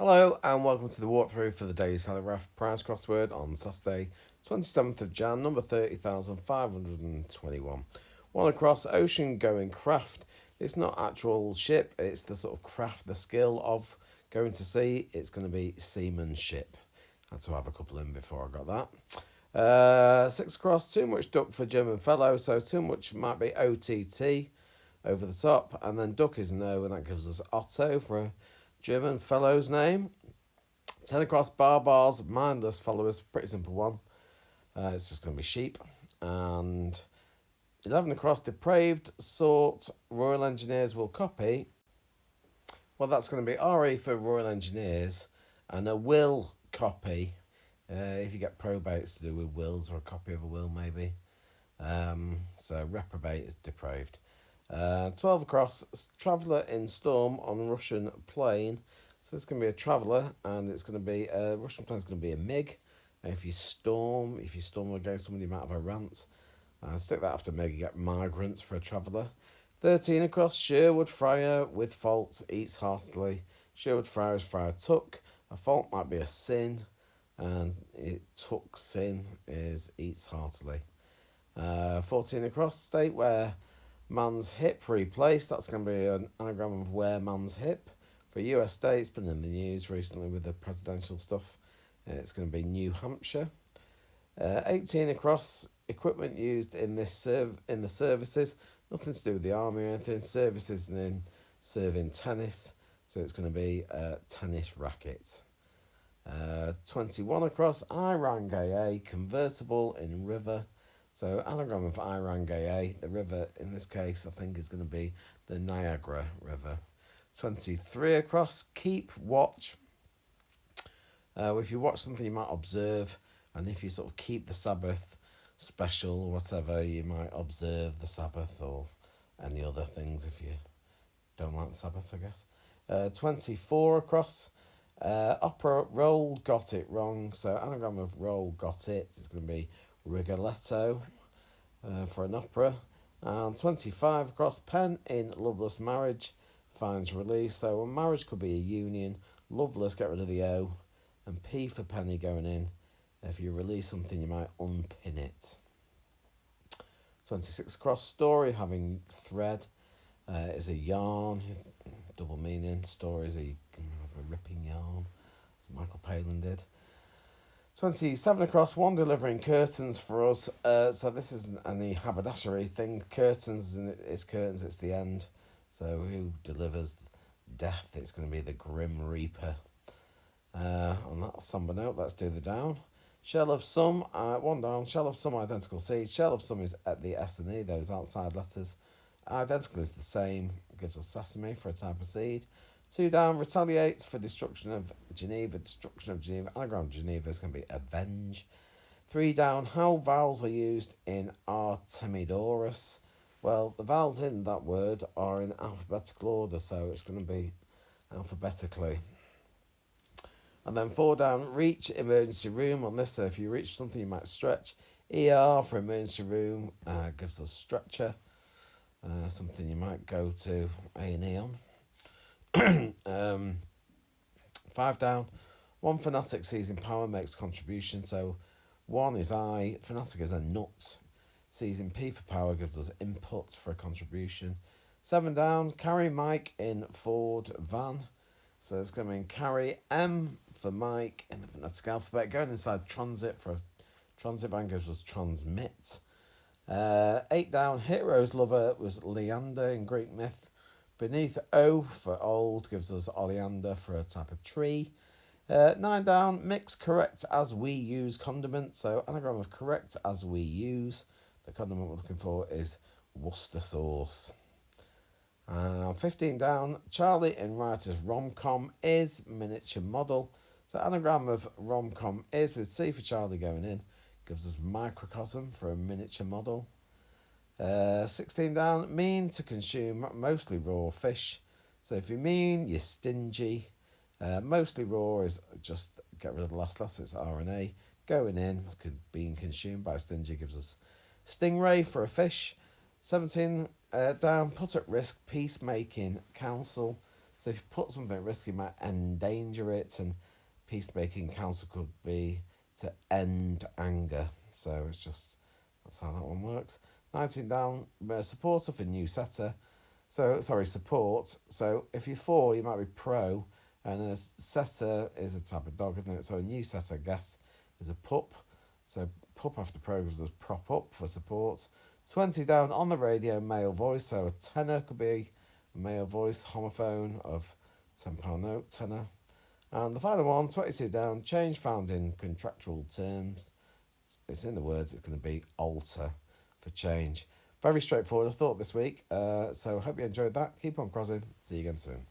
Hello and welcome to the walkthrough for the day's telegraph prize crossword on Saturday, 27th of Jan, number 30,521. One across ocean going craft. It's not actual ship, it's the sort of craft, the skill of going to sea. It's going to be seamanship. Had to have a couple in before I got that. Six across, too much duck for German fellow, so too much might be OTT over the top, and then duck is no, and that gives us Otto for a German fellow's name. 10 across, bars, mindless followers, pretty simple one. It's just going to be sheep. And 11 across, depraved sort, Royal Engineers will copy. Well, that's going to be RE for Royal Engineers, and a will copy. If you get probates to do with wills, or a copy of a will, maybe. So reprobate is depraved. 12 across, traveller in storm on Russian plane. So it's going to be a traveller, and it's going to be a Russian plane is going to be a MiG. And if you storm against somebody, you might have a rant. Stick that after MiG, you get migrants for a traveller. 13 across, Sherwood Friar with fault eats heartily. Sherwood Friar is Friar took. A fault might be a sin, and it took sin is eats heartily. 14 across, state where man's hip replaced. That's going to be an anagram of where man's hip. For US states, been in the news recently with the presidential stuff. It's going to be New Hampshire. 18 across, equipment used in the services. Nothing to do with the army or anything. Services and in serving tennis. So it's going to be a tennis racket. 21 across, Irangaye, convertible in river. So anagram of Irangaye, the river in this case I think is going to be the Niagara River. 23 across, keep watch. If you watch something you might observe, and if you sort of keep the Sabbath special or whatever, you might observe the Sabbath or any other things if you don't like the Sabbath, I guess. 24 across, opera roll got it wrong. So anagram of roll got it is going to be Rigoletto for an opera. And 25 across, pen in loveless marriage finds release. So a marriage could be a union. Loveless, get rid of the O. And P for penny going in. If you release something, you might unpin it. 26 across, story having thread is a yarn. Double meaning. Story is a ripping yarn, as Michael Palin did. 27 across, one delivering curtains for us. So this isn't any haberdashery thing. Curtains, and it's curtains, it's the end. So who delivers death? It's going to be the Grim Reaper. On that somber note, let's do the down. Shell of some, one down. Shell of some identical seeds. Shell of some is at the S and E, those outside letters. Identical is the same. Gives us sesame for a type of seed. 2 down, retaliates for destruction of Geneva. Destruction of Geneva. Anagram of Geneva is going to be avenge. 3 down, how vowels are used in Artemidorus. Well, the vowels in that word are in alphabetical order, so it's going to be alphabetically. And then 4 down, reach emergency room on this. So if you reach something, you might stretch. ER for emergency room gives us stretcher. Something you might go to A&E on. 5 down, one fanatic seizing power makes contribution. So 1 is I, fanatic is a nut. Seizing P for power gives us input for a contribution. 7 down, carry Mike in Ford van. So it's going to mean carry M for Mike in the phonetic alphabet. Going inside transit for a transit van gives us transmit. 8 down, hero's lover was Leander in Greek myth. Beneath O for old gives us oleander for a type of tree. 9 down, mix correct as we use condiment. So anagram of correct as we use. The condiment we're looking for is Worcester sauce. 15 down, Charlie in writer's rom-com is miniature model. So anagram of rom-com is with C for Charlie going in. Gives us microcosm for a miniature model. 16 down, mean to consume mostly raw fish. So if you mean, you're stingy. Mostly raw is just get rid of the last letter, it's RNA. Going in, being consumed by stingy gives us stingray for a fish. 17 down, put at risk peacemaking council. So if you put something at risk, you might endanger it, and peacemaking counsel could be to end anger. So it's just, that's how that one works. 19 down, supporter for new setter. So, sorry, support. So if you're for, you might be pro, and a setter is a type of dog, isn't it? So a new setter, I guess, is a pup. So pup after pro goes as prop up for support. 20 down, on the radio, male voice. So a tenor could be a male voice, homophone of £10 note, tenor. And the final one, 22 down, change found in contractual terms. It's in the words, it's going to be alter for change. Very straightforward, I thought, this week. So I hope you enjoyed that. Keep on crossing. See you again soon.